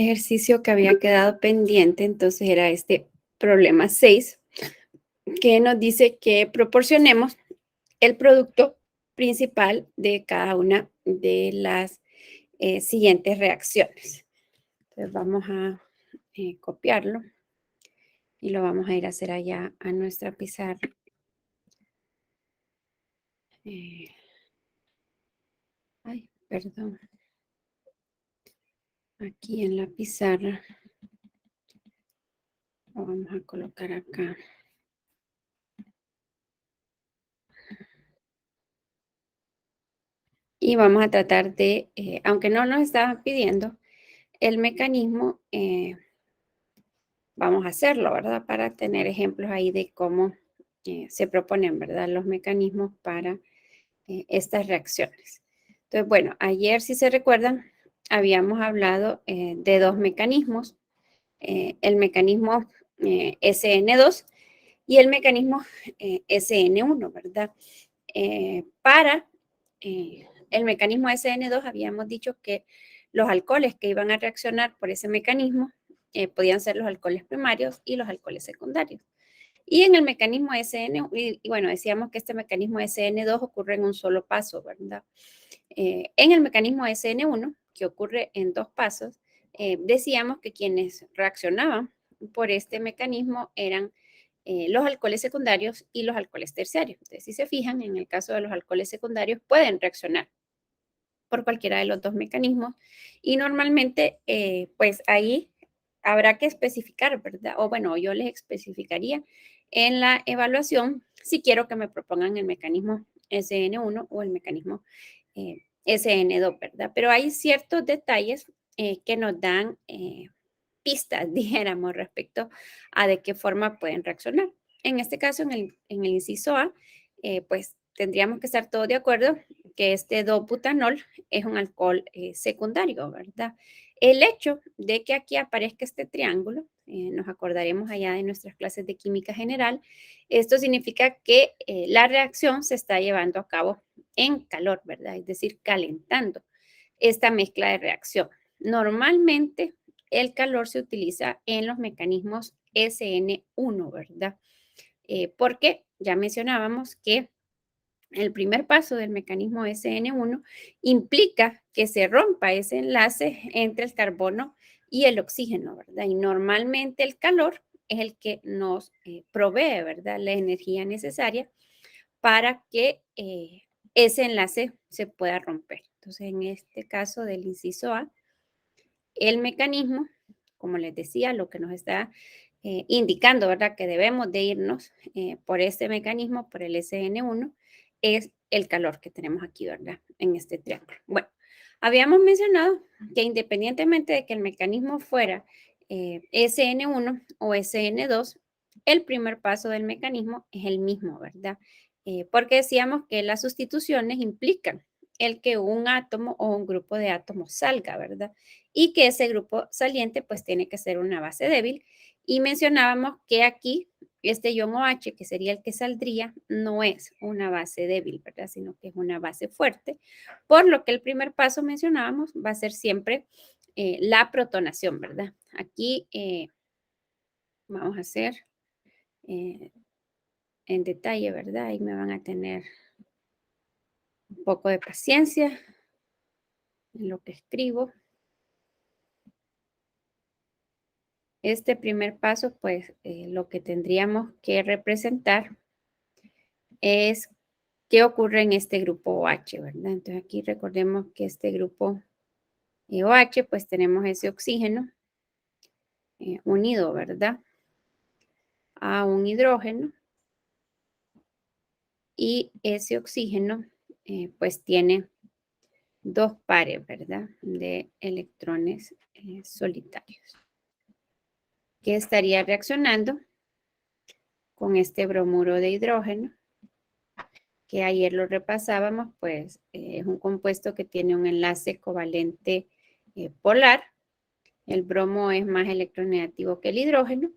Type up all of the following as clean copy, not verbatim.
Ejercicio que había quedado pendiente, entonces era este problema 6, que nos dice que proporcionemos el producto principal de cada una de las siguientes reacciones. Entonces vamos a copiarlo y lo vamos a ir a hacer allá a nuestra pizarra. Ay, perdón. Aquí en la pizarra lo vamos a colocar acá. Y vamos a tratar de, aunque no nos estaban pidiendo el mecanismo, vamos a hacerlo, ¿verdad? Para tener ejemplos ahí de cómo se proponen, ¿verdad? Los mecanismos para estas reacciones. Entonces, bueno, ayer, si se recuerdan, habíamos hablado de dos mecanismos, el mecanismo SN2 y el mecanismo SN1, ¿verdad? Para el mecanismo SN2 habíamos dicho que los alcoholes que iban a reaccionar por ese mecanismo podían ser los alcoholes primarios y los alcoholes secundarios. Y en el mecanismo SN, y bueno, decíamos que este mecanismo SN2 ocurre en un solo paso, ¿verdad? En el mecanismo SN1, que ocurre en dos pasos, decíamos que quienes reaccionaban por este mecanismo eran los alcoholes secundarios y los alcoholes terciarios. Entonces, si se fijan, en el caso de los alcoholes secundarios pueden reaccionar por cualquiera de los dos mecanismos y normalmente, pues ahí habrá que especificar, ¿verdad? O bueno, yo les especificaría en la evaluación si quiero que me propongan el mecanismo SN1 o el mecanismo SN2, ¿verdad? Pero hay ciertos detalles que nos dan pistas, dijéramos, respecto a de qué forma pueden reaccionar. En este caso, en el inciso A, pues tendríamos que estar todos de acuerdo que este 2-butanol es un alcohol secundario, ¿verdad? El hecho de que aquí aparezca este triángulo, nos acordaremos allá de nuestras clases de química general, esto significa que la reacción se está llevando a cabo en calor, ¿verdad? Es decir, calentando esta mezcla de reacción. Normalmente el calor se utiliza en los mecanismos SN1, ¿verdad? Porque ya mencionábamos que el primer paso del mecanismo SN1 implica que se rompa ese enlace entre el carbono y el oxígeno, ¿verdad? Y normalmente el calor es el que nos provee, ¿verdad? La energía necesaria para que ese enlace se pueda romper. Entonces, en este caso del inciso A, el mecanismo, como les decía, lo que nos está indicando, ¿verdad? Que debemos de irnos por este mecanismo, por el SN1, es el calor que tenemos aquí, ¿verdad? En este triángulo. Bueno, habíamos mencionado que independientemente de que el mecanismo fuera SN1 o SN2, el primer paso del mecanismo es el mismo, ¿verdad? Porque decíamos que las sustituciones implican el que un átomo o un grupo de átomos salga, ¿verdad? Y que ese grupo saliente pues tiene que ser una base débil. Y mencionábamos que aquí este ion OH, que sería el que saldría, no es una base débil, ¿verdad? Sino que es una base fuerte, por lo que el primer paso mencionábamos va a ser siempre la protonación, ¿verdad? Aquí vamos a hacer eh, en detalle, ¿verdad? Ahí me van a tener un poco de paciencia en lo que escribo. Este primer paso, pues lo que tendríamos que representar es qué ocurre en este grupo OH, ¿verdad? Entonces aquí recordemos que este grupo OH, pues tenemos ese oxígeno unido, ¿verdad? A un hidrógeno y ese oxígeno pues tiene dos pares, ¿verdad? De electrones solitarios que estaría reaccionando con este bromuro de hidrógeno, que ayer lo repasábamos, pues es un compuesto que tiene un enlace covalente polar. El bromo es más electronegativo que el hidrógeno,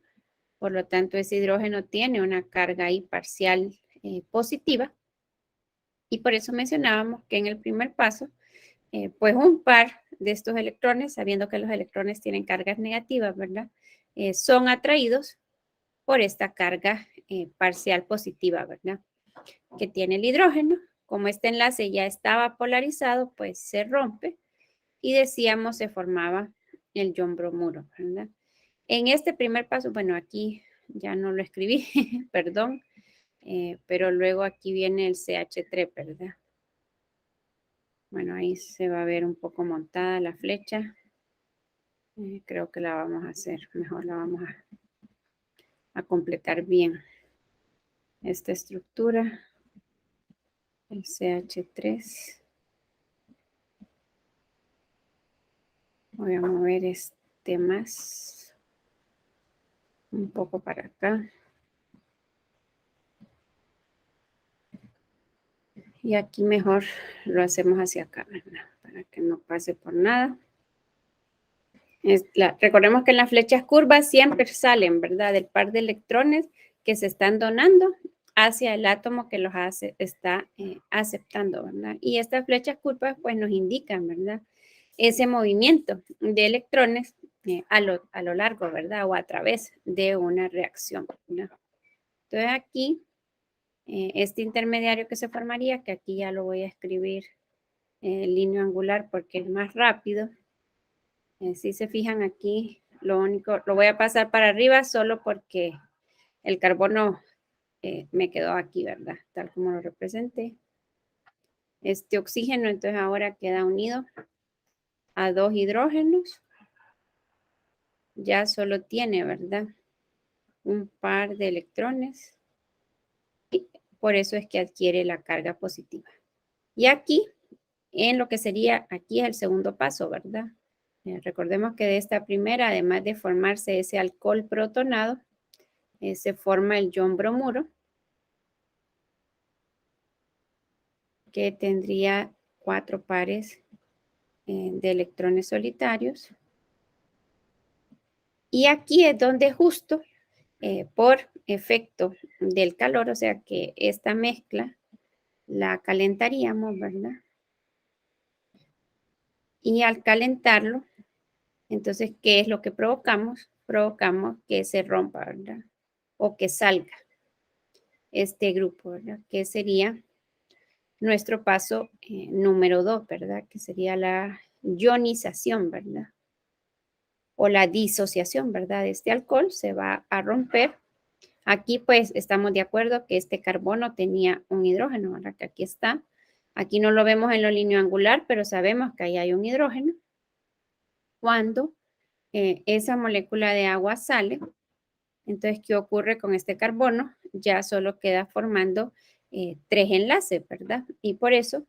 por lo tanto ese hidrógeno tiene una carga ahí parcial positiva y por eso mencionábamos que en el primer paso pues un par de estos electrones, sabiendo que los electrones tienen cargas negativas, ¿verdad? Son atraídos por esta carga parcial positiva, ¿verdad? Que tiene el hidrógeno. Como este enlace ya estaba polarizado, pues se rompe y decíamos se formaba el ion bromuro, ¿verdad? En este primer paso, bueno, aquí ya no lo escribí, perdón, pero luego aquí viene el CH3, ¿verdad? Bueno, ahí se va a ver un poco montada la flecha. Creo que la vamos a hacer, mejor la vamos a completar bien. Esta estructura, el CH3. Voy a mover este más un poco para acá. Y aquí mejor lo hacemos hacia acá, ¿verdad? Para que no pase por nada. Recordemos que en las flechas curvas siempre salen, ¿verdad? Del par de electrones que se están donando hacia el átomo que los está aceptando, ¿verdad? Y estas flechas curvas pues nos indican, ¿verdad? Ese movimiento de electrones a lo largo, ¿verdad? O a través de una reacción, ¿verdad? Entonces aquí, este intermediario que se formaría, que aquí ya lo voy a escribir en línea angular porque es más rápido. Si se fijan aquí, lo único, lo voy a pasar para arriba solo porque el carbono me quedó aquí, ¿verdad? Tal como lo representé. Este oxígeno entonces ahora queda unido a 2 hidrógenos. Ya solo tiene, ¿verdad? Un par de electrones. Y por eso es que adquiere la carga positiva. Y aquí, en lo que sería, aquí es el segundo paso, ¿verdad? Recordemos que de esta primera, además de formarse ese alcohol protonado, se forma el ion bromuro, que tendría 4 pares de electrones solitarios. Y aquí es donde justo por efecto del calor, o sea que esta mezcla la calentaríamos, ¿verdad? Y al calentarlo, entonces, ¿qué es lo que provocamos? Provocamos que se rompa, ¿verdad? O que salga este grupo, ¿verdad? Que sería nuestro paso número 2, ¿verdad? Que sería la ionización, ¿verdad? O la disociación, ¿verdad? De este alcohol se va a romper. Aquí pues estamos de acuerdo que este carbono tenía un hidrógeno, ¿verdad? Que aquí está. Aquí no lo vemos en la línea angular, pero sabemos que ahí hay un hidrógeno. Cuando esa molécula de agua sale, entonces, ¿qué ocurre con este carbono? Ya solo queda formando 3 enlaces, ¿verdad? Y por eso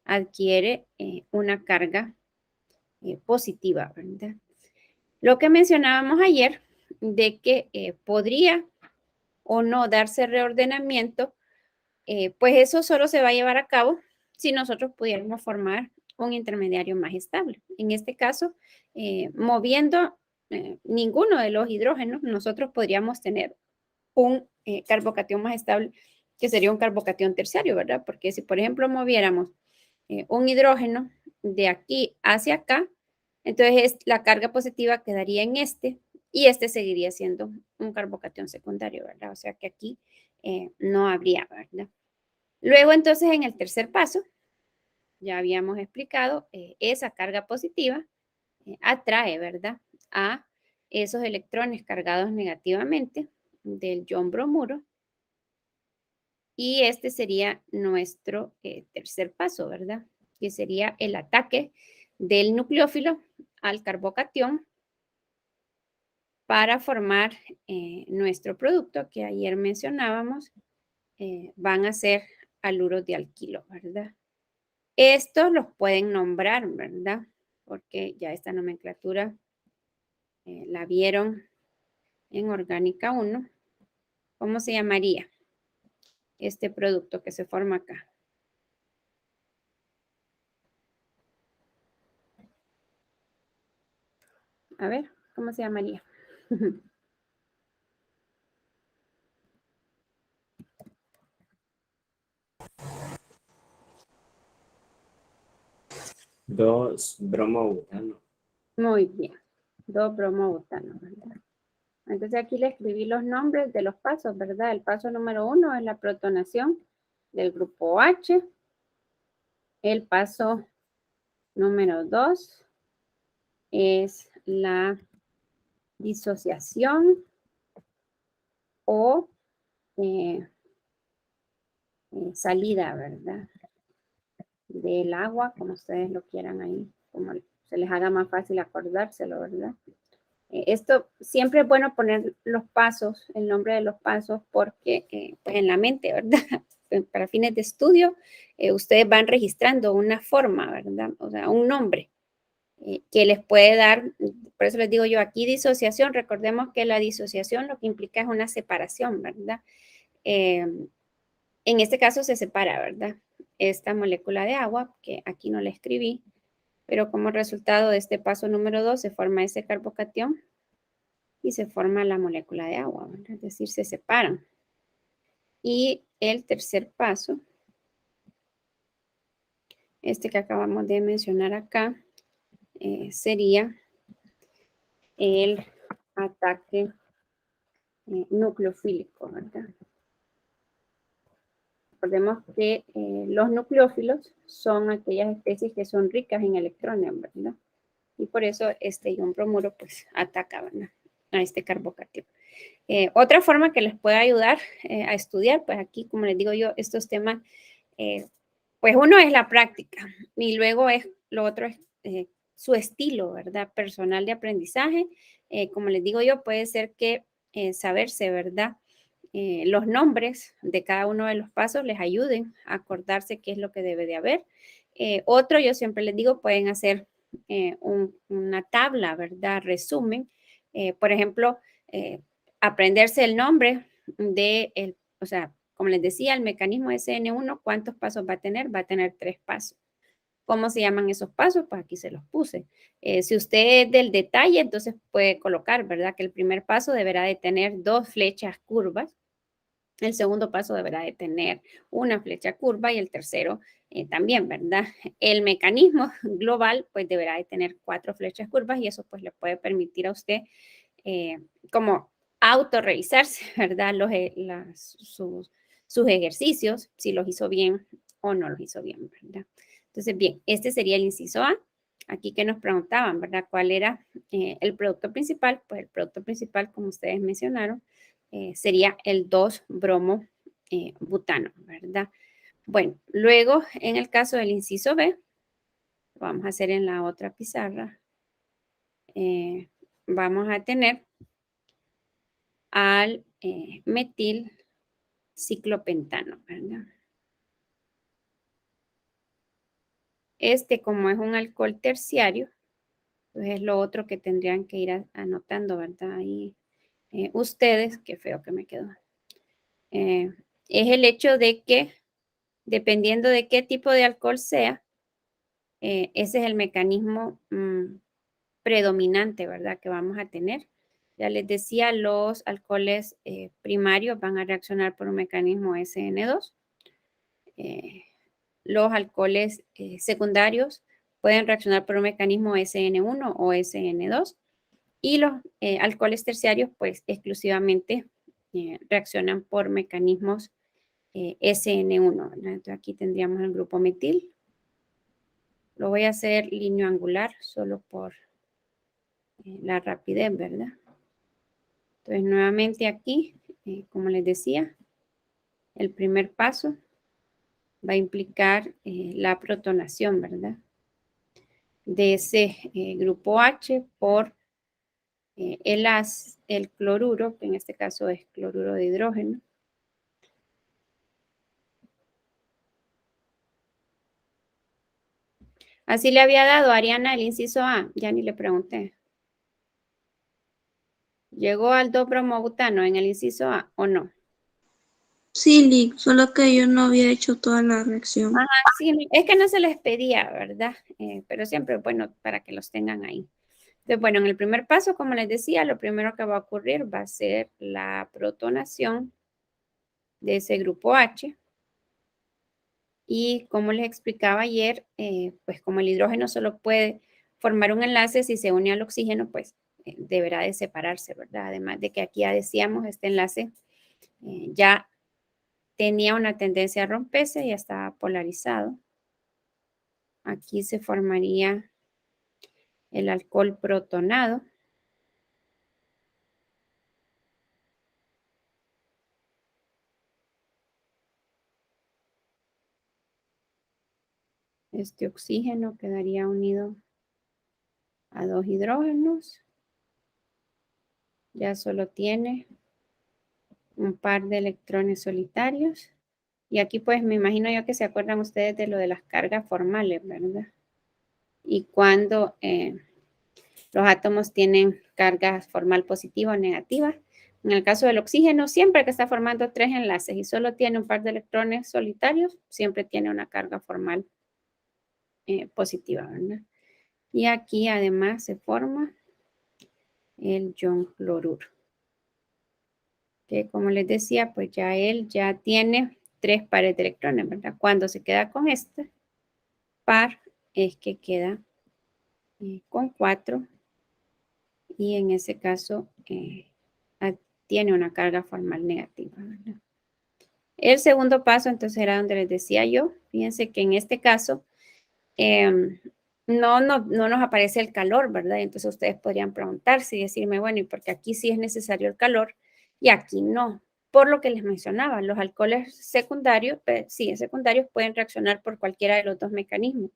adquiere una carga positiva, ¿verdad? Lo que mencionábamos ayer de que podría o no darse reordenamiento, pues eso solo se va a llevar a cabo si nosotros pudiéramos formar un intermediario más estable. En este caso, moviendo ninguno de los hidrógenos, nosotros podríamos tener un carbocatión más estable, que sería un carbocatión terciario, ¿verdad? Porque si, por ejemplo, moviéramos un hidrógeno de aquí hacia acá, entonces la carga positiva quedaría en este y este seguiría siendo un carbocatión secundario, ¿verdad? O sea que aquí no habría, ¿verdad? Luego, entonces, en el tercer paso, ya habíamos explicado, esa carga positiva atrae, ¿verdad? A esos electrones cargados negativamente del ion bromuro. Y este sería nuestro tercer paso, ¿verdad? Que sería el ataque del nucleófilo al carbocatión para formar nuestro producto que ayer mencionábamos, van a ser haluros de alquilo, ¿verdad? Estos los pueden nombrar, ¿verdad? Porque ya esta nomenclatura la vieron en Orgánica 1. ¿Cómo se llamaría este producto que se forma acá? A ver, ¿cómo se llamaría? 2-bromobutano. Muy bien. 2-bromobutano, ¿verdad? Entonces aquí le escribí los nombres de los pasos, ¿verdad? El paso número 1 es la protonación del grupo H. El paso número 2 es la disociación o salida, ¿verdad? Del agua, como ustedes lo quieran ahí, como se les haga más fácil acordárselo, ¿verdad? Esto siempre es bueno poner los pasos, el nombre de los pasos, porque pues en la mente, ¿verdad? Para fines de estudio, ustedes van registrando una forma, ¿verdad? O sea, un nombre que les puede dar, por eso les digo yo aquí disociación, recordemos que la disociación lo que implica es una separación, ¿verdad? En este caso se separa, ¿verdad? Esta molécula de agua, que aquí no la escribí, pero como resultado de este paso número 2 se forma ese carbocatión y se forma la molécula de agua, ¿verdad? Es decir, se separan. Y el tercer paso, este que acabamos de mencionar acá, sería el ataque nucleofílico, ¿verdad? Recordemos que los nucleófilos son aquellas especies que son ricas en electrones, ¿verdad? Y por eso este ion bromuro pues ataca, ¿verdad?, a este carbocatión. Otra forma que les puede ayudar a estudiar, pues aquí, como les digo yo, estos temas, pues uno es la práctica y luego lo otro es su estilo, ¿verdad?, personal de aprendizaje. Como les digo yo, puede ser que saberse, ¿verdad?, los nombres de cada uno de los pasos les ayuden a acordarse qué es lo que debe de haber. Otro, yo siempre les digo, pueden hacer una tabla, ¿verdad? Resumen. Por ejemplo, aprenderse el nombre o sea, como les decía, el mecanismo SN1, ¿cuántos pasos va a tener? Va a tener 3 pasos. ¿Cómo se llaman esos pasos? Pues aquí se los puse. Si usted es del detalle, entonces puede colocar, ¿verdad?, que el primer paso deberá de tener 2 flechas curvas. El segundo paso deberá de tener una flecha curva y el tercero también, ¿verdad? El mecanismo global pues deberá de tener 4 flechas curvas y eso pues le puede permitir a usted como autorrevisarse, ¿verdad? Sus ejercicios, si los hizo bien o no los hizo bien, ¿verdad? Entonces, bien, este sería el inciso A. Aquí que nos preguntaban, ¿verdad?, ¿cuál era el producto principal? Pues el producto principal, como ustedes mencionaron, sería el 2-bromo-butano, ¿verdad? Bueno, luego en el caso del inciso B, lo vamos a hacer en la otra pizarra, vamos a tener al metil ciclopentano, ¿verdad? Este, como es un alcohol terciario, pues es lo otro que tendrían que ir anotando, ¿verdad? Ahí ustedes, qué feo que me quedó. Es el hecho de que, dependiendo de qué tipo de alcohol sea, ese es el mecanismo predominante, ¿verdad?, que vamos a tener. Ya les decía, los alcoholes primarios van a reaccionar por un mecanismo SN2. Los alcoholes secundarios pueden reaccionar por un mecanismo SN1 o SN2. Y los alcoholes terciarios, pues, exclusivamente reaccionan por mecanismos SN1, ¿verdad? Entonces, aquí tendríamos el grupo metil. Lo voy a hacer línea angular, solo por la rapidez, ¿verdad? Entonces, nuevamente aquí, como les decía, el primer paso va a implicar la protonación, ¿verdad?, de ese grupo H por el cloruro, que en este caso es cloruro de hidrógeno. Así le había dado a Ariana el inciso A, ya ni le pregunté. ¿Llegó al 2-bromobutano en el inciso A o no? Sí, Lick, solo que yo no había hecho toda la reacción. Ajá, sí, es que no se les pedía, ¿verdad? Pero siempre es bueno para que los tengan ahí. Entonces, bueno, en el primer paso, como les decía, lo primero que va a ocurrir va a ser la protonación de ese grupo H. Y como les explicaba ayer, pues como el hidrógeno solo puede formar un enlace si se une al oxígeno, pues deberá de separarse, ¿verdad? Además de que aquí ya decíamos, este enlace ya tenía una tendencia a romperse, ya estaba polarizado. Aquí se formaría el alcohol protonado. Este oxígeno quedaría unido a 2 hidrógenos. Ya solo tiene un par de electrones solitarios. Y aquí pues me imagino yo que se acuerdan ustedes de lo de las cargas formales, ¿verdad? Y cuando los átomos tienen cargas formal positiva o negativa. En el caso del oxígeno, siempre que está formando 3 enlaces y solo tiene un par de electrones solitarios, siempre tiene una carga formal positiva, ¿verdad? Y aquí además se forma el ion cloruro, que como les decía, pues ya él ya tiene 3 pares de electrones, ¿verdad? Cuando se queda con este par es que queda con 4 y en ese caso tiene una carga formal negativa, ¿verdad? El segundo paso, entonces, era donde les decía yo. Fíjense que en este caso no nos aparece el calor, ¿verdad? Entonces ustedes podrían preguntarse y decirme, bueno, ¿y por qué aquí sí es necesario el calor y aquí no? Por lo que les mencionaba, los alcoholes secundarios, secundarios pueden reaccionar por cualquiera de los dos mecanismos,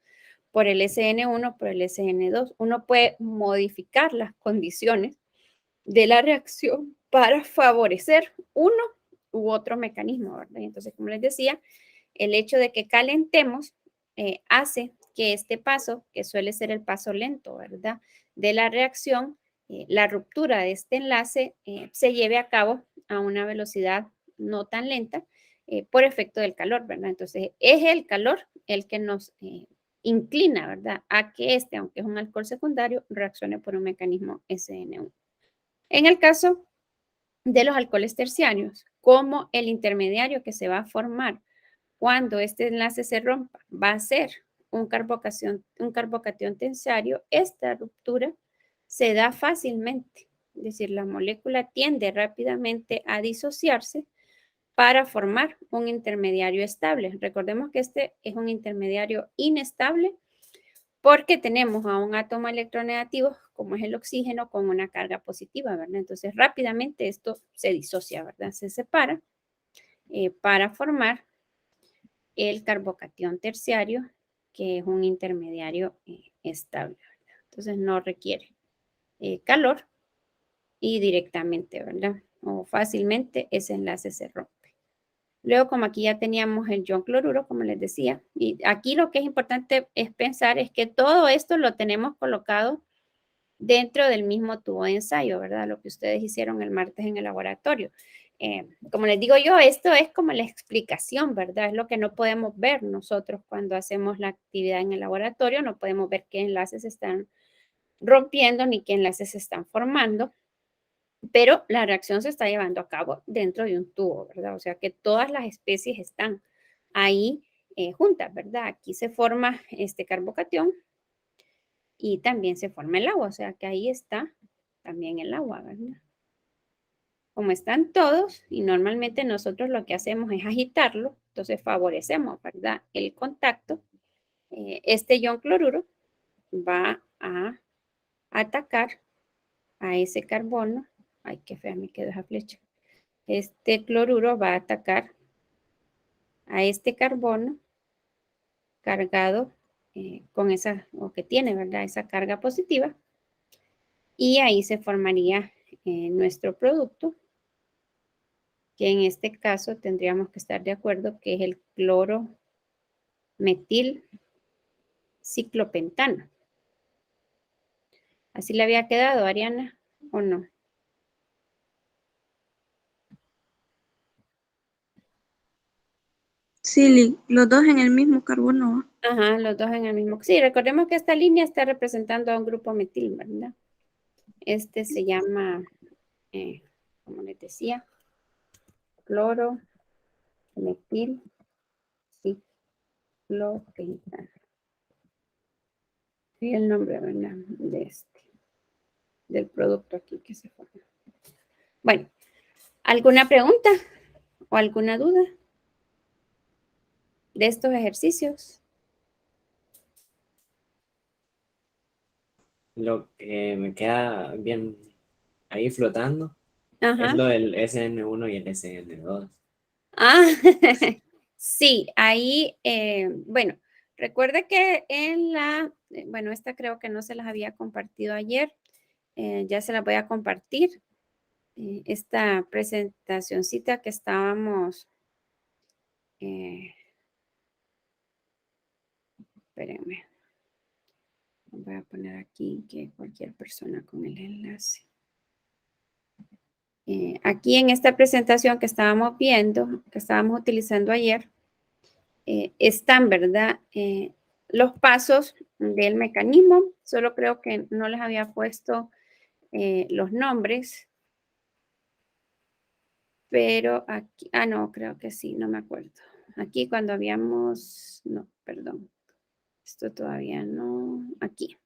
por el SN1, por el SN2. Uno puede modificar las condiciones de la reacción para favorecer uno u otro mecanismo, ¿verdad? Entonces, como les decía, el hecho de que calentemos hace que este paso, que suele ser el paso lento, ¿verdad? De la reacción, la ruptura de este enlace se lleve a cabo a una velocidad no tan lenta por efecto del calor, ¿verdad? Entonces, es el calor el que nos inclina, ¿verdad? A que este, aunque es un alcohol secundario, reaccione por un mecanismo SN1. En el caso de los alcoholes terciarios, como el intermediario que se va a formar cuando este enlace se rompa va a ser un carbocatión terciario, esta ruptura se da fácilmente. Es decir, la molécula tiende rápidamente a disociarse para formar un intermediario estable. Recordemos que este es un intermediario inestable porque tenemos a un átomo electronegativo, como es el oxígeno, con una carga positiva, ¿verdad? Entonces, rápidamente esto se disocia, ¿verdad? Se separa para formar el carbocatión terciario, que es un intermediario estable, ¿verdad? Entonces, no requiere calor y directamente, ¿verdad? O fácilmente ese enlace se rompe. Luego, como aquí ya teníamos el ion cloruro, como les decía, y aquí lo que es importante es pensar es que todo esto lo tenemos colocado dentro del mismo tubo de ensayo, ¿verdad? Lo que ustedes hicieron el martes en el laboratorio. Como les digo yo, esto es como la explicación, ¿verdad? Es lo que no podemos ver nosotros cuando hacemos la actividad en el laboratorio, no podemos ver qué enlaces se están rompiendo ni qué enlaces se están formando, pero la reacción se está llevando a cabo dentro de un tubo, ¿verdad? O sea que todas las especies están ahí juntas, ¿verdad? Aquí se forma este carbocatión y también se forma el agua, o sea que ahí está también el agua, ¿verdad? Como están todos y normalmente nosotros lo que hacemos es agitarlo, entonces favorecemos, ¿verdad? El contacto. Este ion cloruro va a atacar a ese carbono. Ay, qué fea me quedó esa flecha. Este cloruro va a atacar a este carbono cargado con esa, o que tiene, ¿verdad? Esa carga positiva. Y ahí se formaría nuestro producto, que en este caso tendríamos que estar de acuerdo que es el cloro metil ciclopentano. ¿Así le había quedado, Ariana, o no? Sí, los dos en el mismo carbono. Ajá, los dos en el mismo. Sí, recordemos que esta línea está representando a un grupo metil, ¿verdad? Este se llama, como les decía, cloro metil, sí. Clopidogrel. Y el nombre, ¿verdad? Del producto aquí que se forma. Bueno, ¿alguna pregunta o alguna duda de estos ejercicios? Lo que me queda bien ahí flotando Ajá. es lo del SN1 y el SN2. Ah, sí, ahí, bueno, recuerda que bueno, esta creo que no se las había compartido ayer, ya se las voy a compartir. Esta presentacioncita que estábamos, espérenme, voy a poner aquí que cualquier persona con el enlace. Aquí en esta presentación que estábamos viendo, que estábamos utilizando ayer, están, ¿verdad? Los pasos del mecanismo, solo creo que no les había puesto los nombres, pero aquí, no, creo que sí, no me acuerdo. Aquí cuando no, perdón, esto todavía no, aquí.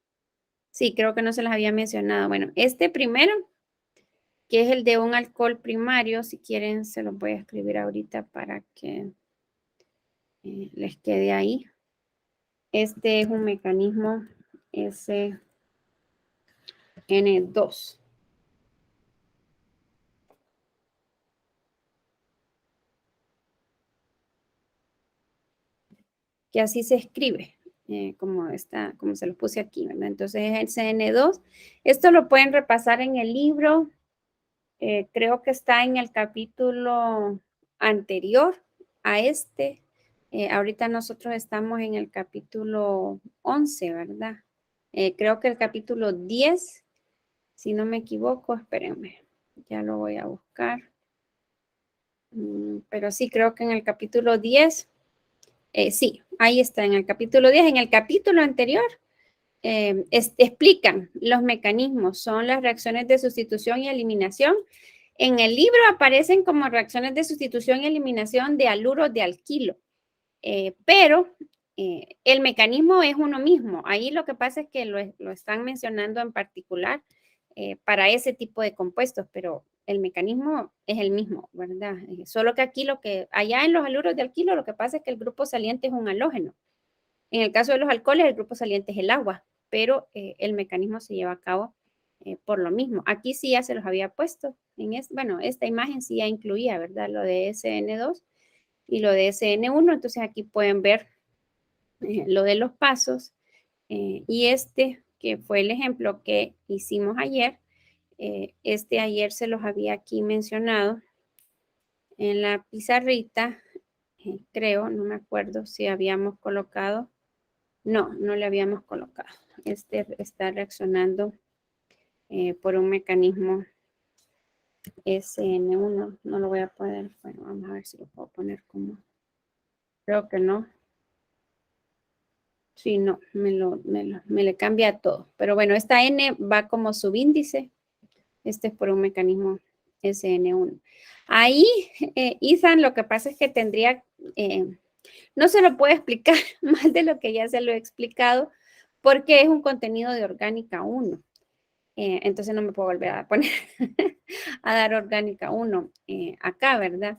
Sí, creo que no se las había mencionado. Bueno, este primero, que es el de un alcohol primario, si quieren se los voy a escribir ahorita para que les quede ahí. Este es un mecanismo SN2. Que así se escribe, como se lo puse aquí, ¿verdad? Entonces es el CN2. Esto lo pueden repasar en el libro. Creo que está en el capítulo anterior a este. Ahorita nosotros estamos en el capítulo 11, ¿verdad? Creo que el capítulo 10, si no me equivoco, espérenme, ya lo voy a buscar. Pero sí, creo que en el capítulo 10, sí, ahí está, en el capítulo 10. En el capítulo anterior explican los mecanismos, son las reacciones de sustitución y eliminación. En el libro aparecen como reacciones de sustitución y eliminación de haluro de alquilo, pero el mecanismo es uno mismo. Ahí lo que pasa es que lo están mencionando en particular para ese tipo de compuestos, pero el mecanismo es el mismo, ¿verdad? Solo que aquí allá en los haluros de alquilo, lo que pasa es que el grupo saliente es un halógeno. En el caso de los alcoholes, el grupo saliente es el agua, pero el mecanismo se lleva a cabo por lo mismo. Aquí sí ya se los había puesto. Bueno, esta imagen sí ya incluía, ¿verdad? Lo de SN2 y lo de SN1. Entonces aquí pueden ver lo de los pasos. Y este, que fue el ejemplo que hicimos ayer, ayer se los había aquí mencionado en la pizarrita, creo, no me acuerdo si habíamos colocado. No, no le habíamos colocado. Este está reaccionando por un mecanismo SN1. No lo voy a poner. Bueno, vamos a ver si lo puedo poner como. Creo que no. Sí, no, me le cambia todo. Pero bueno, esta N va como subíndice. Este es por un mecanismo SN1. Ahí, Ethan, lo que pasa es que no se lo puedo explicar más de lo que ya se lo he explicado, porque es un contenido de orgánica 1. Entonces no me puedo volver a poner a dar orgánica 1 acá, ¿verdad?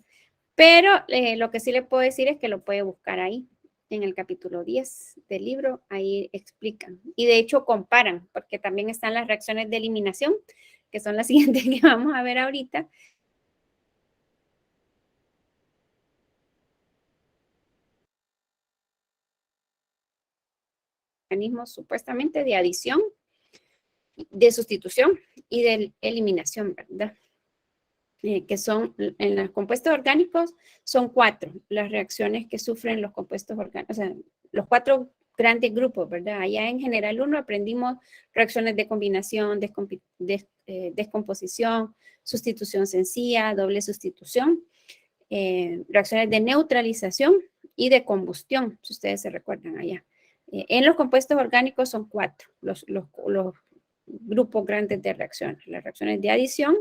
Pero lo que sí le puedo decir es que lo puede buscar ahí, en el capítulo 10 del libro, ahí explican. Y de hecho comparan, porque también están las reacciones de eliminación, que son las siguientes que vamos a ver ahorita. Mecanismos supuestamente de adición, de sustitución y de eliminación, ¿verdad? Que son en los compuestos orgánicos, son 4 las reacciones que sufren los compuestos orgánicos, o sea, los 4 grandes grupos, ¿verdad? Allá en general 1 aprendimos reacciones de combinación, descomposición, sustitución sencilla, doble sustitución, reacciones de neutralización y de combustión, si ustedes se recuerdan allá. En los compuestos orgánicos son 4 los grupos grandes de reacciones. Las reacciones de adición,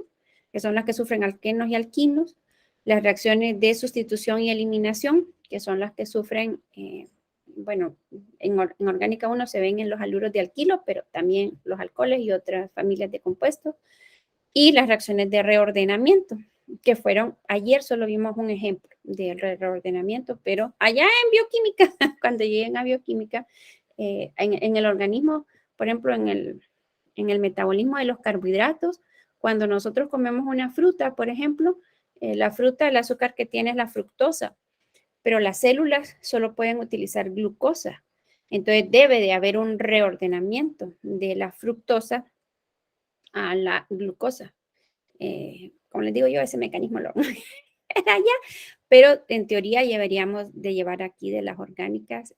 que son las que sufren alquenos y alquinos, las reacciones de sustitución y eliminación, que son las que sufren bueno, en orgánica 1 se ven en los haluros de alquilo, pero también los alcoholes y otras familias de compuestos. Y las reacciones de reordenamiento, que fueron, ayer solo vimos un ejemplo de reordenamiento, pero allá en bioquímica, cuando lleguen a bioquímica, en el organismo, por ejemplo, en el metabolismo de los carbohidratos, cuando nosotros comemos una fruta, por ejemplo, la fruta, el azúcar que tiene es la fructosa, pero las células solo pueden utilizar glucosa. Entonces debe de haber un reordenamiento de la fructosa a la glucosa. Como les digo yo, ese mecanismo lo era allá, pero en teoría deberíamos de llevar aquí de las orgánicas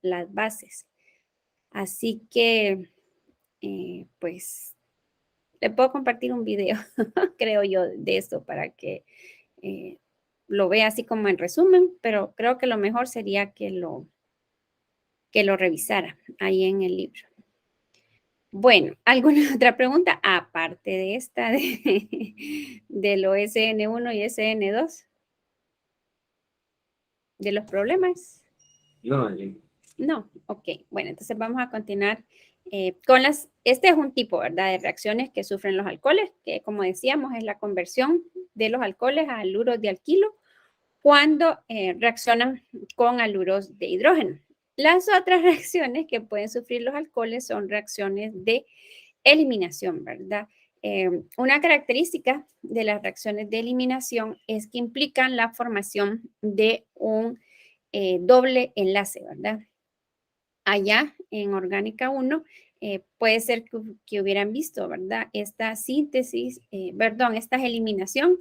las bases. Así que, pues, le puedo compartir un video, creo yo, de esto para que lo vea así como en resumen, pero creo que lo mejor sería que lo revisara ahí en el libro. Bueno, ¿alguna otra pregunta? Aparte de esta de lo SN1 y SN2, de los problemas. No, No, ok. Bueno, entonces vamos a continuar con este es un tipo, ¿verdad?, de reacciones que sufren los alcoholes, que como decíamos es la conversión de los alcoholes a haluros de alquilo cuando reaccionan con haluros de hidrógeno. Las otras reacciones que pueden sufrir los alcoholes son reacciones de eliminación, ¿verdad? Una característica de las reacciones de eliminación es que implican la formación de un doble enlace, ¿verdad? Allá en Orgánica 1 puede ser que hubieran visto, ¿verdad? Esta síntesis, esta eliminación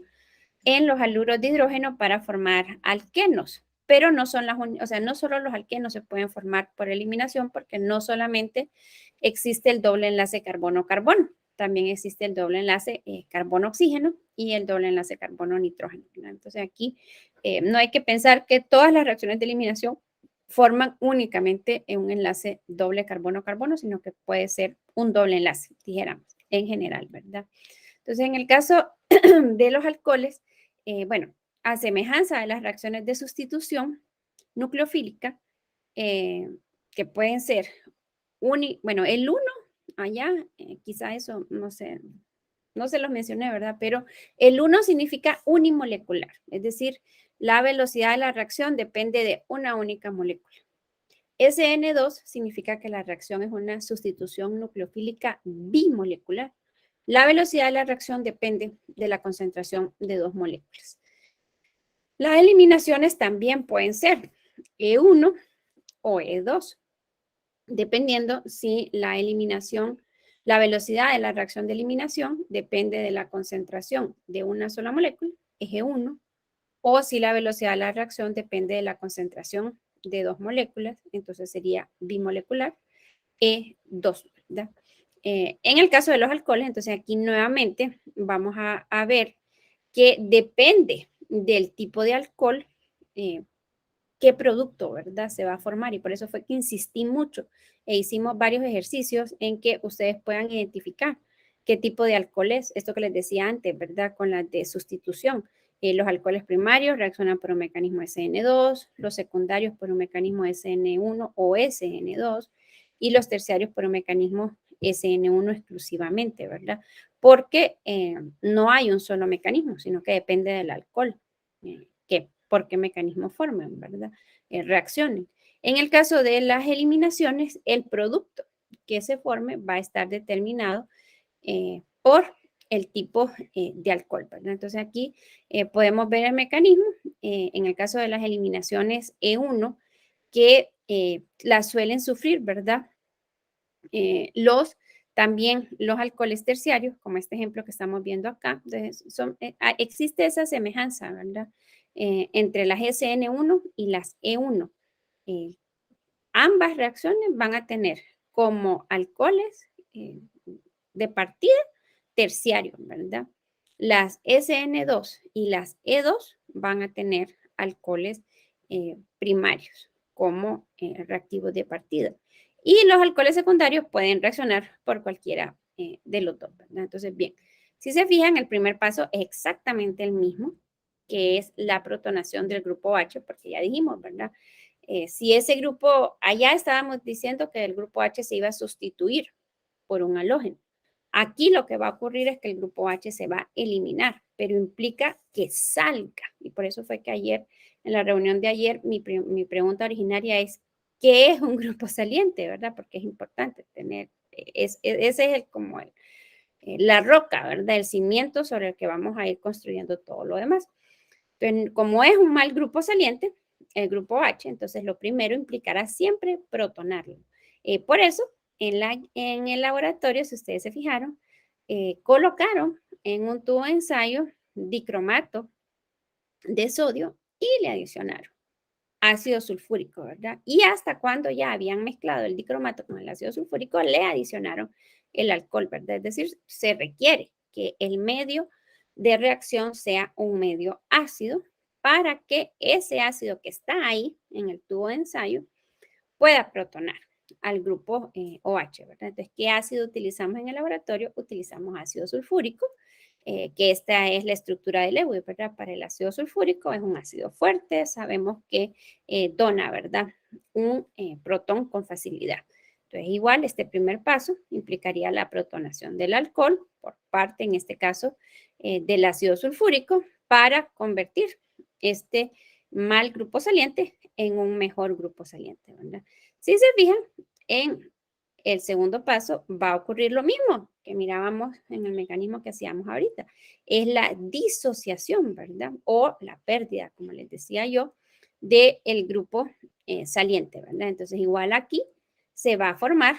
en los haluros de hidrógeno para formar alquenos, pero no son no solo los alquenos se pueden formar por eliminación, porque no solamente existe el doble enlace carbono-carbono, también existe el doble enlace carbono-oxígeno y el doble enlace carbono-nitrógeno. Entonces aquí no hay que pensar que todas las reacciones de eliminación forman únicamente un enlace doble carbono-carbono, sino que puede ser un doble enlace, dijéramos, en general, ¿verdad? Entonces, en el caso de los alcoholes, bueno, a semejanza de las reacciones de sustitución nucleofílica, que pueden ser, el 1, allá, quizá eso, no sé, no se los mencioné, ¿verdad? Pero el 1 significa unimolecular, es decir, la velocidad de la reacción depende de una única molécula. SN2 significa que la reacción es una sustitución nucleofílica bimolecular. La velocidad de la reacción depende de la concentración de dos moléculas. Las eliminaciones también pueden ser E1 o E2, dependiendo si la velocidad de la reacción de eliminación depende de la concentración de una sola molécula, eje 1, o si la velocidad de la reacción depende de la concentración de dos moléculas, entonces sería bimolecular, E2, ¿verdad? En el caso de los alcoholes, entonces aquí nuevamente vamos a ver que depende del tipo de alcohol, qué producto, ¿verdad?, se va a formar. Y por eso fue que insistí mucho e hicimos varios ejercicios en que ustedes puedan identificar qué tipo de alcohol es. Esto que les decía antes, ¿verdad?, con la de sustitución. Los alcoholes primarios reaccionan por un mecanismo SN2, los secundarios por un mecanismo SN1 o SN2 y los terciarios por un mecanismo SN1 exclusivamente, ¿verdad? Porque no hay un solo mecanismo, sino que depende del alcohol, por qué mecanismo forman, ¿verdad? Reaccionen. En el caso de las eliminaciones, el producto que se forme va a estar determinado por el tipo de alcohol, ¿verdad? Entonces aquí podemos ver el mecanismo, en el caso de las eliminaciones E1, que las suelen sufrir, ¿verdad? También los alcoholes terciarios, como este ejemplo que estamos viendo acá, entonces existe esa semejanza, ¿verdad?, entre las SN1 y las E1. Ambas reacciones van a tener como alcoholes de partida terciarios, ¿verdad? Las SN2 y las E2 van a tener alcoholes primarios como reactivos de partida. Y los alcoholes secundarios pueden reaccionar por cualquiera de los dos, ¿verdad? Entonces, bien, si se fijan, el primer paso es exactamente el mismo, que es la protonación del grupo H, porque ya dijimos, ¿verdad? si ese grupo, allá estábamos diciendo que el grupo H se iba a sustituir por un halógeno. Aquí lo que va a ocurrir es que el grupo H se va a eliminar, pero implica que salga. Y por eso fue que ayer, en la reunión de ayer, mi pregunta originaria es, ¿qué es un grupo saliente, verdad? Porque es importante tener, ese es la roca, ¿verdad? El cimiento sobre el que vamos a ir construyendo todo lo demás. Entonces, como es un mal grupo saliente, el grupo H, entonces lo primero implicará siempre protonarlo. Por eso, en el laboratorio, si ustedes se fijaron, colocaron en un tubo de ensayo dicromato de sodio y le adicionaron ácido sulfúrico, ¿verdad? Y hasta cuando ya habían mezclado el dicromato con el ácido sulfúrico, le adicionaron el alcohol, ¿verdad? Es decir, se requiere que el medio de reacción sea un medio ácido para que ese ácido que está ahí en el tubo de ensayo pueda protonar al grupo OH, ¿verdad? Entonces, ¿qué ácido utilizamos en el laboratorio? Utilizamos ácido sulfúrico, que esta es la estructura de Lewis, ¿verdad? Para el ácido sulfúrico es un ácido fuerte, sabemos que dona, ¿verdad? Un protón con facilidad. Entonces, igual, este primer paso implicaría la protonación del alcohol por parte, en este caso, del ácido sulfúrico para convertir este mal grupo saliente en un mejor grupo saliente, ¿verdad? Si se fijan, en el segundo paso va a ocurrir lo mismo que mirábamos en el mecanismo que hacíamos ahorita. Es la disociación, ¿verdad? O la pérdida, como les decía yo, del grupo saliente, ¿verdad? Entonces, igual aquí se va a formar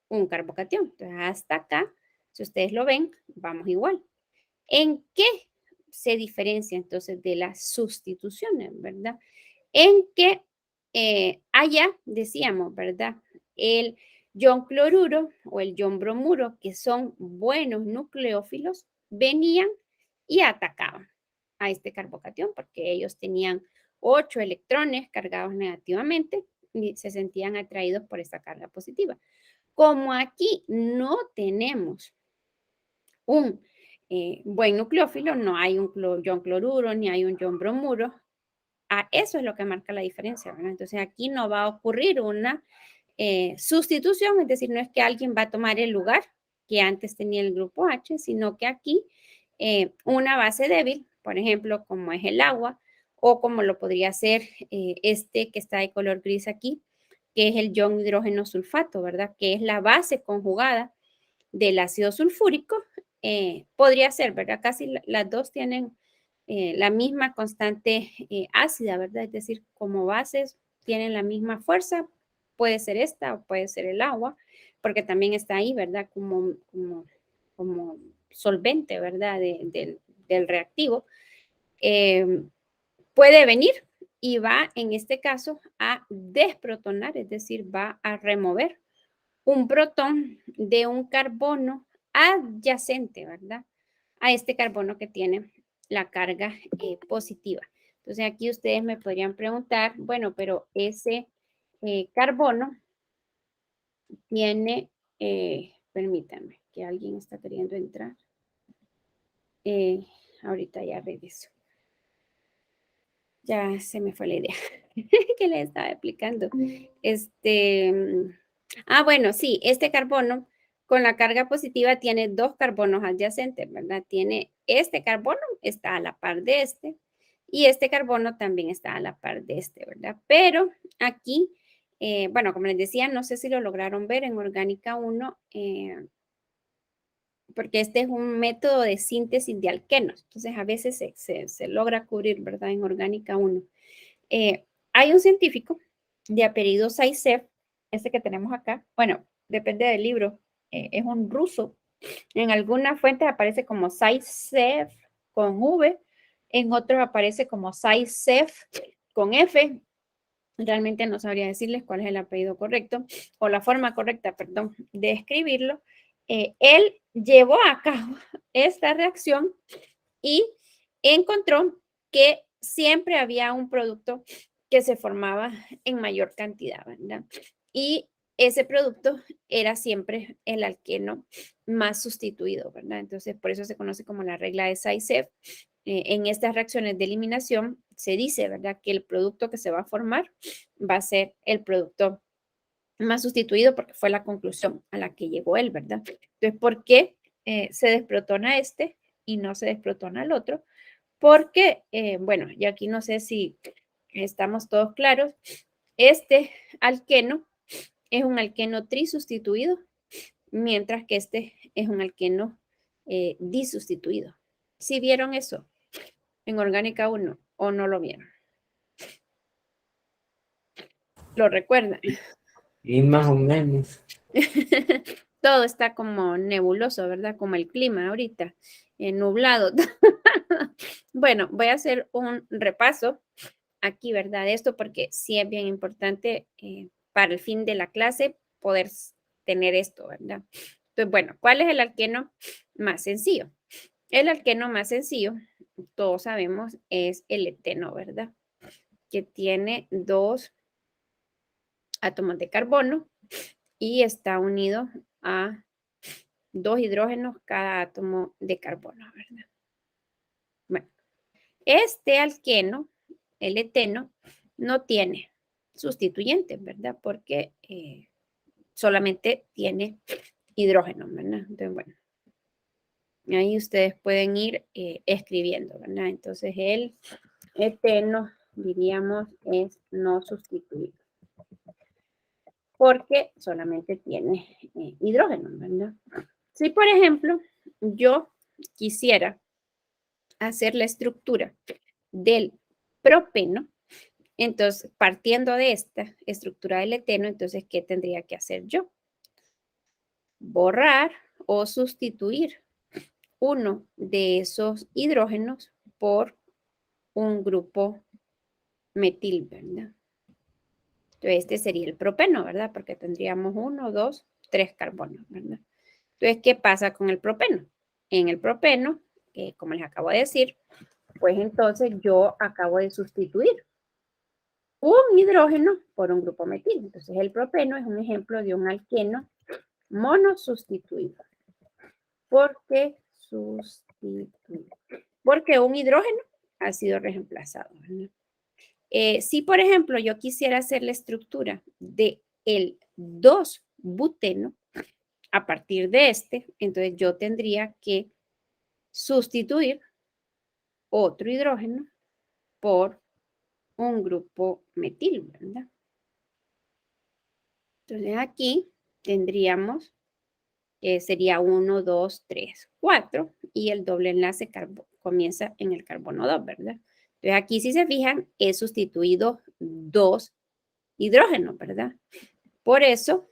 un carbocatión. Entonces, hasta acá, si ustedes lo ven, vamos igual. ¿En qué se diferencia entonces de las sustituciones, verdad? En que allá decíamos, ¿verdad? El ion cloruro o el ion bromuro, que son buenos nucleófilos, venían y atacaban a este carbocatión porque ellos tenían 8 electrones cargados negativamente y se sentían atraídos por esta carga positiva. Como aquí no tenemos un buen nucleófilo, no hay un ion cloruro ni hay un ion bromuro, eso es lo que marca la diferencia, ¿verdad? Entonces aquí no va a ocurrir una sustitución, es decir, no es que alguien va a tomar el lugar que antes tenía el grupo H, sino que aquí una base débil, por ejemplo, como es el agua, o como lo podría ser este que está de color gris aquí, que es el ion hidrógeno sulfato, ¿verdad? Que es la base conjugada del ácido sulfúrico, podría ser, ¿verdad? Casi las dos tienen la misma constante ácida, ¿verdad? Es decir, como bases tienen la misma fuerza, puede ser esta o puede ser el agua, porque también está ahí, ¿verdad? Como solvente, ¿verdad? Del reactivo. Puede venir y va, en este caso, a desprotonar, es decir, va a remover un protón de un carbono adyacente, ¿verdad? A este carbono que tiene la carga positiva. Entonces aquí ustedes me podrían preguntar, bueno, pero ese carbono tiene, permítanme, que alguien está queriendo entrar. Ahorita ya regreso. Ya se me fue la idea que les estaba explicando. Bueno, sí, este carbono con la carga positiva tiene 2 carbonos adyacentes, ¿verdad? Tiene este carbono, está a la par de este, y este carbono también está a la par de este, ¿verdad? Pero aquí, bueno, como les decía, no sé si lo lograron ver en Orgánica 1, porque este es un método de síntesis de alquenos, entonces a veces se logra cubrir, ¿verdad? En Orgánica 1. Hay un científico de apellido Zaitsev, este que tenemos acá, bueno, depende del libro, es un ruso. En algunas fuentes aparece como Zaitsev con V, en otros aparece como Zaitsev con F. Realmente no sabría decirles cuál es el apellido correcto o la forma correcta, perdón, de escribirlo. Él llevó a cabo esta reacción y encontró que siempre había un producto que se formaba en mayor cantidad, ¿verdad? Y ese producto era siempre el alqueno más sustituido, ¿verdad? Entonces, por eso se conoce como la regla de Zaitsev. en estas reacciones de eliminación se dice, ¿verdad?, que el producto que se va a formar va a ser el producto más sustituido porque fue la conclusión a la que llegó él, ¿verdad? Entonces, ¿por qué se desprotona este y no se desprotona el otro? Porque, bueno, y aquí no sé si estamos todos claros, este alqueno es un alqueno trisustituido, mientras que este es un alqueno disustituido. ¿Sí vieron eso en Orgánica 1 o no lo vieron? ¿Lo recuerdan? Y más o menos. Todo está como nebuloso, ¿verdad? Como el clima ahorita, nublado. Bueno, voy a hacer un repaso aquí, ¿verdad? De esto porque sí es bien importante para el fin de la clase poder tener esto, ¿verdad? Entonces, bueno, ¿cuál es el alqueno más sencillo? El alqueno más sencillo, todos sabemos, es el eteno, ¿verdad? Que tiene 2 átomos de carbono y está unido a 2 hidrógenos cada átomo de carbono, ¿verdad? Bueno, este alqueno, el eteno, no tiene sustituyentes, ¿verdad? Porque solamente tiene hidrógeno, ¿verdad? Entonces, bueno, ahí ustedes pueden ir escribiendo, ¿verdad? Entonces, el eteno, diríamos, es no sustituido. Porque solamente tiene hidrógeno, ¿verdad? Si, por ejemplo, yo quisiera hacer la estructura del propeno, entonces, partiendo de esta estructura del eteno, entonces, ¿qué tendría que hacer yo? Borrar o sustituir uno de esos hidrógenos por un grupo metil, ¿verdad? Entonces, este sería el propeno, ¿verdad? Porque tendríamos 1, 2, 3 carbonos, ¿verdad? Entonces, ¿qué pasa con el propeno? En el propeno, como les acabo de decir, pues entonces yo acabo de sustituir un hidrógeno por un grupo metil. Entonces, el propeno es un ejemplo de un alqueno monosustituido. ¿Por qué sustituido? Porque un hidrógeno ha sido reemplazado, ¿verdad? Si, por ejemplo, yo quisiera hacer la estructura de el 2-buteno, a partir de este, entonces yo tendría que sustituir otro hidrógeno por un grupo metil, ¿verdad? Entonces aquí tendríamos, sería 1, 2, 3, 4 y el doble enlace comienza en el carbono 2, ¿verdad? Entonces aquí si se fijan he sustituido 2 hidrógenos, ¿verdad? Por eso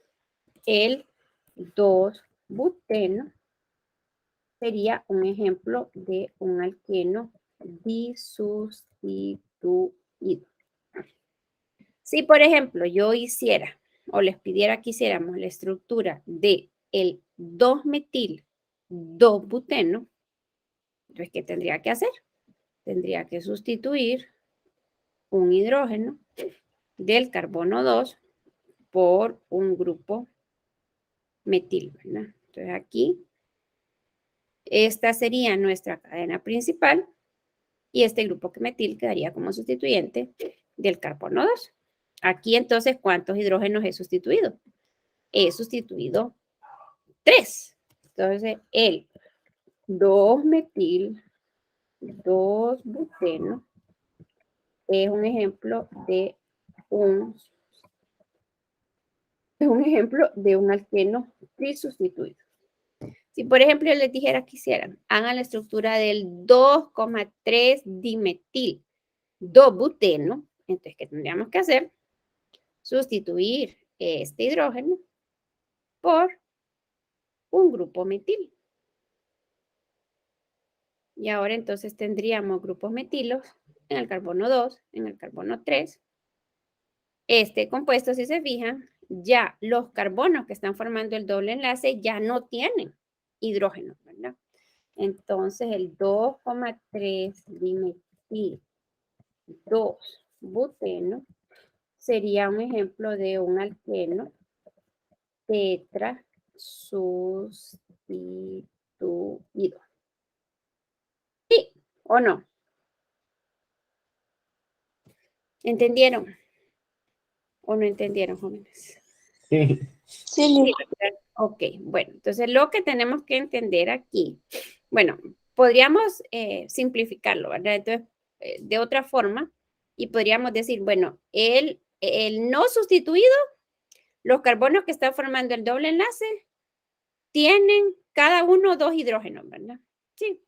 el 2-buteno sería un ejemplo de un alqueno disustituido. Si, por ejemplo, yo hiciera o les pidiera que hiciéramos la estructura de el 2-metil 2-buteno, entonces, ¿qué tendría que hacer? Tendría que sustituir un hidrógeno del carbono 2 por un grupo metil, ¿verdad? Entonces, aquí, esta sería nuestra cadena principal y este grupo metil quedaría como sustituyente del carbono 2. Aquí, entonces, ¿cuántos hidrógenos he sustituido? He sustituido 3. Entonces, el 2-metil 2-buteno es un ejemplo de un alqueno trisustituido. Si, por ejemplo, yo les dijera que hicieran, hagan la estructura del 2,3 dimetil 2-buteno, entonces, ¿qué tendríamos que hacer? Sustituir este hidrógeno por un grupo metil. Y ahora entonces tendríamos grupos metilos en el carbono 2, en el carbono 3. Este compuesto, si se fijan, ya los carbonos que están formando el doble enlace ya no tienen hidrógeno, ¿verdad? Entonces el 2,3 dimetil 2-buteno sería un ejemplo de un alqueno tetrasustituido. Y ¿O no? ¿Entendieron? ¿O no entendieron, jóvenes? Sí. Sí, Lick. Ok, bueno, entonces lo que tenemos que entender aquí, bueno, podríamos simplificarlo, ¿verdad? Entonces, de otra forma, y podríamos decir, bueno, el no sustituido, los carbonos que están formando el doble enlace, tienen cada uno 2 hidrógenos, ¿verdad? Sí.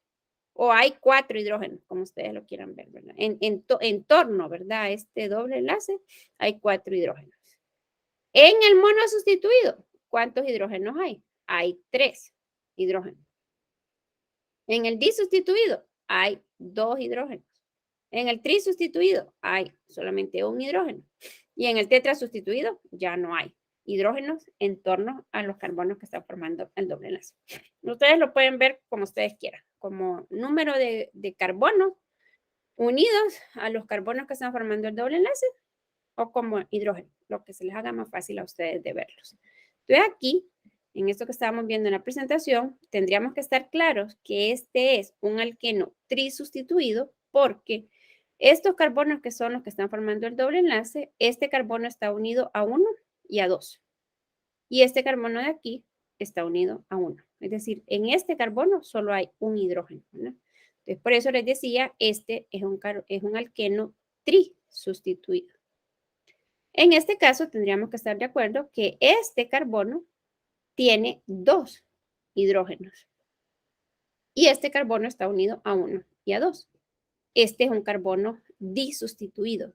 O hay 4 hidrógenos, como ustedes lo quieran ver, ¿verdad? En torno, ¿verdad? A este doble enlace hay 4 hidrógenos. En el mono sustituido, ¿cuántos hidrógenos hay? Hay 3 hidrógenos. En el disustituido hay 2 hidrógenos. En el trisustituido hay solamente 1 hidrógeno. Y en el tetrasustituido ya no hay hidrógenos en torno a los carbonos que están formando el doble enlace. Ustedes lo pueden ver como ustedes quieran, como número de carbonos unidos a los carbonos que están formando el doble enlace o como hidrógeno, lo que se les haga más fácil a ustedes de verlos. Entonces aquí, en esto que estábamos viendo en la presentación, tendríamos que estar claros que este es un alqueno trisustituido porque estos carbonos que son los que están formando el doble enlace, este carbono está unido a 1 y a 2. Y este carbono de aquí está unido a 1. Es decir, en este carbono solo hay un hidrógeno, ¿verdad? Entonces, por eso les decía, este es un alqueno trisustituido. En este caso, tendríamos que estar de acuerdo que este carbono tiene 2 hidrógenos. Y este carbono está unido a 1 y a 2. Este es un carbono disustituido.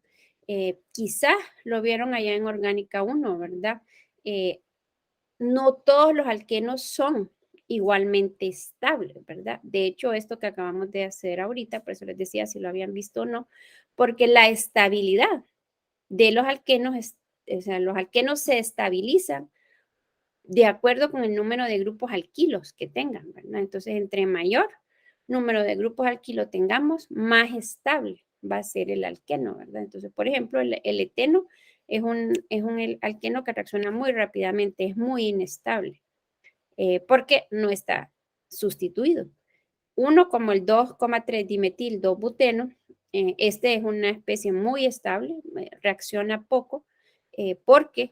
Quizás lo vieron allá en Orgánica 1, ¿verdad? No todos los alquenos son igualmente estables, ¿verdad? De hecho, esto que acabamos de hacer ahorita, por eso les decía si lo habían visto o no, porque la estabilidad de los alquenos, o sea, los alquenos se estabilizan de acuerdo con el número de grupos alquilos que tengan, ¿verdad? Entonces, entre mayor número de grupos alquilo tengamos, más estable va a ser el alqueno, ¿verdad? Entonces, por ejemplo, el eteno es un alqueno que reacciona muy rápidamente, es muy inestable, porque no está sustituido. Uno como el 2,3 dimetil 2-buteno, este es una especie muy estable, reacciona poco, porque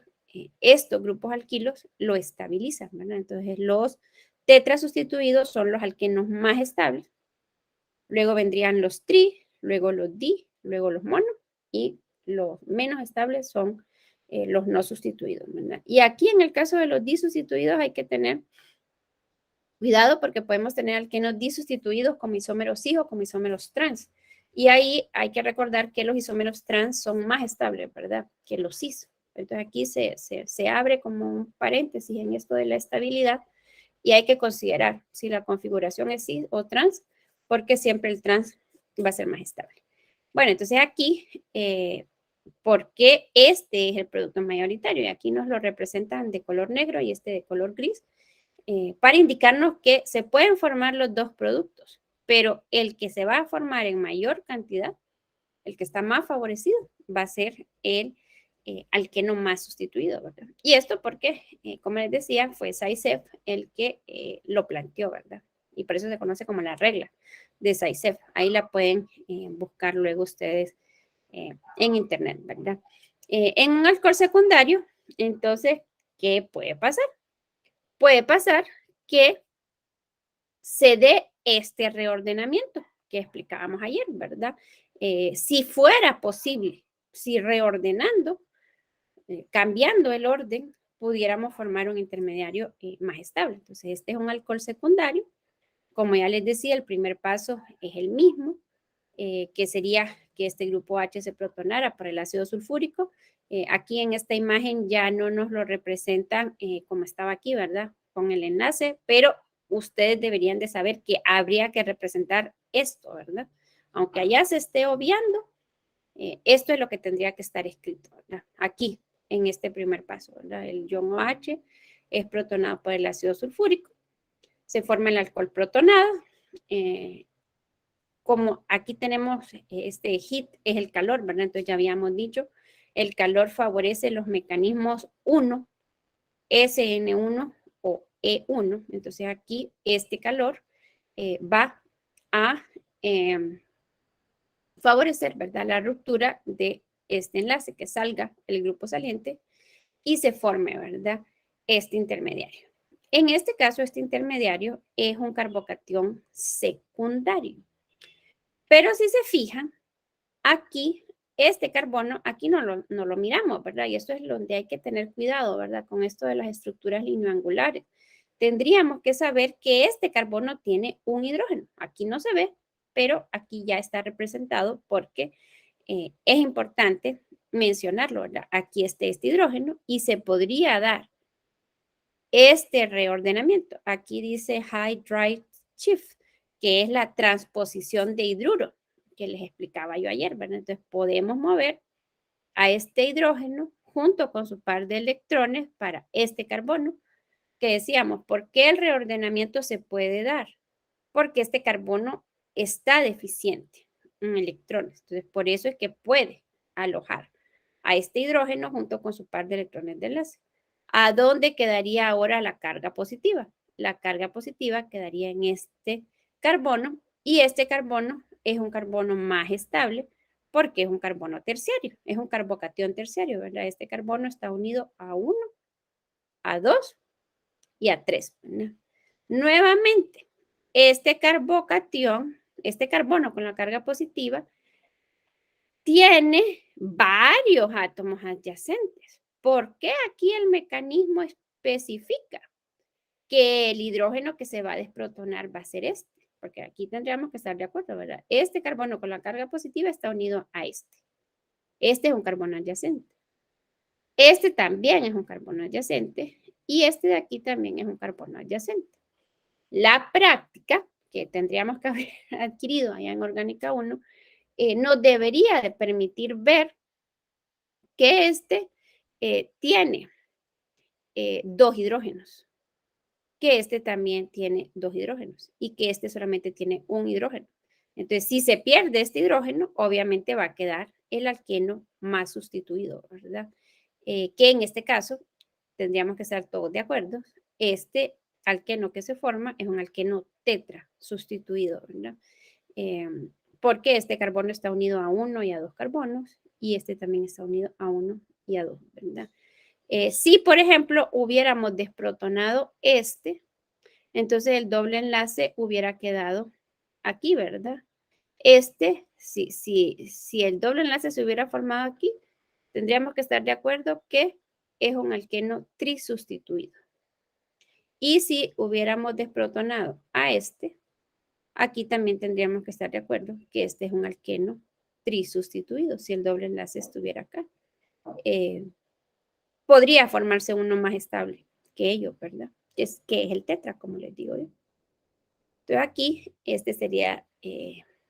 estos grupos alquilos lo estabilizan, ¿verdad? Entonces los tetrasustituidos son los alquenos más estables, luego vendrían los tri, luego los di, luego los mono, y los menos estables son los no sustituidos, ¿verdad? Y aquí en el caso de los disustituidos hay que tener cuidado porque podemos tener alquenos disustituidos como isómeros cis o como isómeros trans. Y ahí hay que recordar que los isómeros trans son más estables, ¿verdad? Que los cis. Entonces aquí se abre como un paréntesis en esto de la estabilidad y hay que considerar si la configuración es cis o trans, porque siempre el trans va a ser más estable. Bueno, entonces aquí, ¿por qué este es el producto mayoritario? Y aquí nos lo representan de color negro y este de color gris. Para indicarnos que se pueden formar los dos productos, pero el que se va a formar en mayor cantidad, el que está más favorecido, va a ser el alqueno más sustituido, ¿verdad? Y esto porque, como les decía, fue Zaitsev el que lo planteó, ¿verdad? Y por eso se conoce como la regla de Zaitsev. Ahí la pueden buscar luego ustedes en internet, ¿verdad? En un alcohol secundario, entonces, ¿qué puede pasar? Puede pasar que se dé este reordenamiento que explicábamos ayer, ¿verdad? Si fuera posible, si reordenando, cambiando el orden, pudiéramos formar un intermediario más estable. Entonces, este es un alcohol secundario. Como ya les decía, el primer paso es el mismo, que sería que este grupo H se protonara por el ácido sulfúrico. Aquí en esta imagen ya no nos lo representan como estaba aquí, ¿verdad? Con el enlace, pero ustedes deberían de saber que habría que representar esto, ¿verdad? Aunque allá se esté obviando, esto es lo que tendría que estar escrito, ¿verdad? Aquí, en este primer paso, ¿verdad? El ion OH es protonado por el ácido sulfúrico, se forma el alcohol protonado, como aquí tenemos este heat, es el calor, ¿verdad? Entonces ya habíamos dicho, el calor favorece los mecanismos 1, SN1 o E1. Entonces aquí este calor va a favorecer, ¿verdad?, la ruptura de este enlace, que salga el grupo saliente y se forme, ¿verdad?, este intermediario. En este caso, este intermediario es un carbocatión secundario. Pero si se fijan, aquí, este carbono, aquí no lo miramos, ¿verdad? Y esto es donde hay que tener cuidado, ¿verdad? Con esto de las estructuras lineoangulares. Tendríamos que saber que este carbono tiene un hidrógeno. Aquí no se ve, pero aquí ya está representado porque es importante mencionarlo, ¿verdad? Aquí está este hidrógeno y se podría dar este reordenamiento. Aquí dice hydride shift, que es la transposición de hidruro, que les explicaba yo ayer, ¿verdad? Entonces podemos mover a este hidrógeno junto con su par de electrones para este carbono, que decíamos, ¿por qué el reordenamiento se puede dar? Porque este carbono está deficiente en electrones. Entonces, por eso es que puede alojar a este hidrógeno junto con su par de electrones de enlace. ¿A dónde quedaría ahora la carga positiva? La carga positiva quedaría en este carbono y este carbono es un carbono más estable porque es un carbono terciario, es un carbocatión terciario, ¿verdad? Este carbono está unido a 1, a 2 y a 3, ¿verdad? Nuevamente, este carbocatión, este carbono con la carga positiva, tiene varios átomos adyacentes. ¿Por qué aquí el mecanismo especifica que el hidrógeno que se va a desprotonar va a ser este? Porque aquí tendríamos que estar de acuerdo, ¿verdad? Este carbono con la carga positiva está unido a este. Este es un carbono adyacente. Este también es un carbono adyacente y este de aquí también es un carbono adyacente. La práctica que tendríamos que haber adquirido allá en Orgánica 1 nos debería de permitir ver que este tiene 2 hidrógenos, que este también tiene 2 hidrógenos y que este solamente tiene un hidrógeno. Entonces, si se pierde este hidrógeno, obviamente va a quedar el alqueno más sustituido, ¿verdad? Que en este caso tendríamos que estar todos de acuerdo. Este alqueno que se forma es un alqueno tetra sustituido, ¿verdad? Porque este carbono está unido a 1 y a 2 carbonos y este también está unido a 1 y a 2, ¿verdad? Si, por ejemplo, hubiéramos desprotonado este, entonces el doble enlace hubiera quedado aquí, ¿verdad? Si el doble enlace se hubiera formado aquí, tendríamos que estar de acuerdo que es un alqueno trisustituido. Y si hubiéramos desprotonado a este, aquí también tendríamos que estar de acuerdo que este es un alqueno trisustituido, si el doble enlace estuviera acá. Podría formarse uno más estable que ello, ¿verdad? Que es el tetra, como les digo yo. Entonces aquí, este sería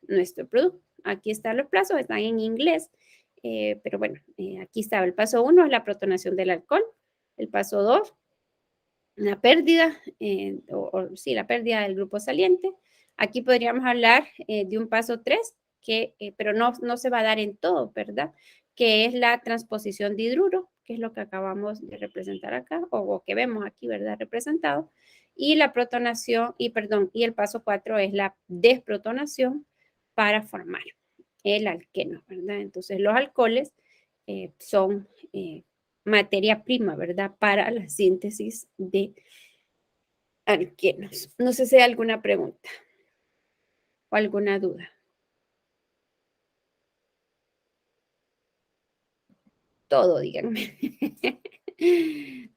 nuestro producto. Aquí están los plazos, están en inglés, pero bueno, aquí estaba el paso 1, es la protonación del alcohol. El paso 2, la pérdida, la pérdida del grupo saliente. Aquí podríamos hablar de un paso 3, pero no se va a dar en todo, ¿verdad? Que es la transposición de hidruro, que es lo que acabamos de representar acá, o que vemos aquí, ¿verdad? Representado. Y la protonación, y el paso 4 es la desprotonación para formar el alqueno, ¿verdad? Entonces, los alcoholes son materia prima, ¿verdad? Para la síntesis de alquenos. No sé si hay alguna pregunta o alguna duda. Todo, díganme.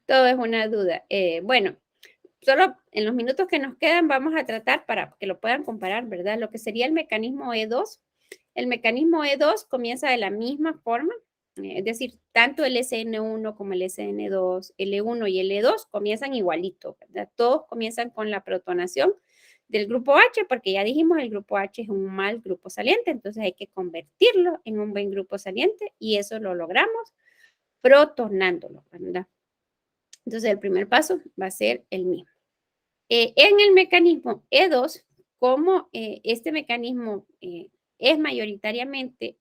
Todo es una duda. Bueno, solo en los minutos que nos quedan vamos a tratar para que lo puedan comparar, ¿verdad? Lo que sería el mecanismo E2. El mecanismo E2 comienza de la misma forma, es decir, tanto el SN1 como el SN2, L1 y L2 comienzan igualito, ¿verdad? Todos comienzan con la protonación del grupo H, porque ya dijimos el grupo H es un mal grupo saliente, entonces hay que convertirlo en un buen grupo saliente y eso lo logramos protonándolo, ¿verdad? Entonces el primer paso va a ser el mismo. En el mecanismo E2, como este mecanismo es mayoritariamente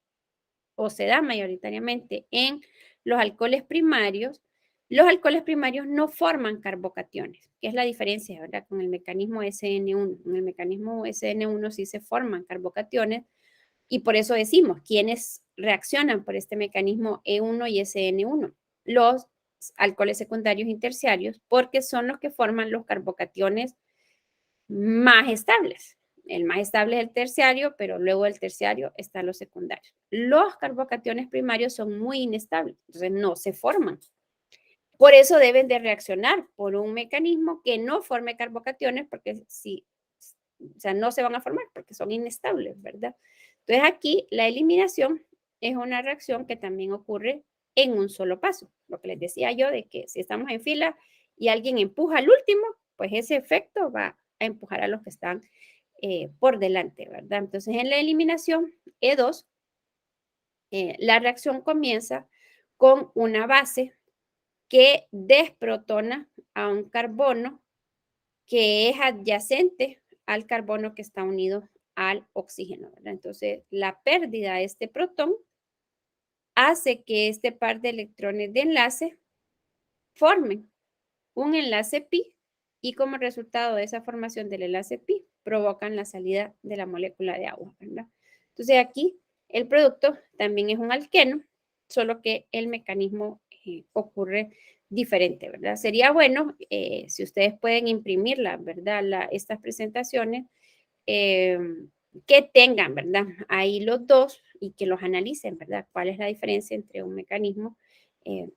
o se da mayoritariamente en los alcoholes primarios, Los alcoholes primarios no forman carbocationes, que es la diferencia, ¿verdad? Con el mecanismo SN1. En el mecanismo SN1 sí se forman carbocationes y por eso decimos, ¿quiénes reaccionan por este mecanismo E1 y SN1? Los alcoholes secundarios y terciarios, porque son los que forman los carbocationes más estables. El más estable es el terciario, pero luego del terciario están los secundarios. Los carbocationes primarios son muy inestables, entonces no se forman. Por eso deben de reaccionar por un mecanismo que no forme carbocationes, porque si, o sea, no se van a formar porque son inestables, ¿verdad? Entonces aquí la eliminación es una reacción que también ocurre en un solo paso. Lo que les decía yo de que si estamos en fila y alguien empuja al último, pues ese efecto va a empujar a los que están por delante, ¿verdad? Entonces en la eliminación E2, la reacción comienza con una base que desprotona a un carbono que es adyacente al carbono que está unido al oxígeno, ¿verdad? Entonces, la pérdida de este protón hace que este par de electrones de enlace formen un enlace pi y como resultado de esa formación del enlace pi provocan la salida de la molécula de agua, ¿verdad? Entonces, aquí el producto también es un alqueno, solo que el mecanismo ocurre diferente, ¿verdad? Sería bueno si ustedes pueden imprimirlas, ¿verdad? Estas presentaciones que tengan, ¿verdad? Ahí los dos y que los analicen, ¿verdad? ¿Cuál es la diferencia entre un mecanismo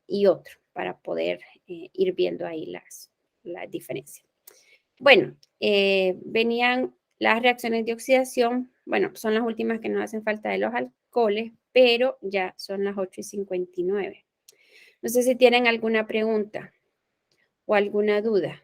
y otro para poder ir viendo ahí las diferencias? Bueno, venían las reacciones de oxidación, bueno, son las últimas que nos hacen falta de los alcoholes, pero ya son las 8:59. No sé si tienen alguna pregunta o alguna duda.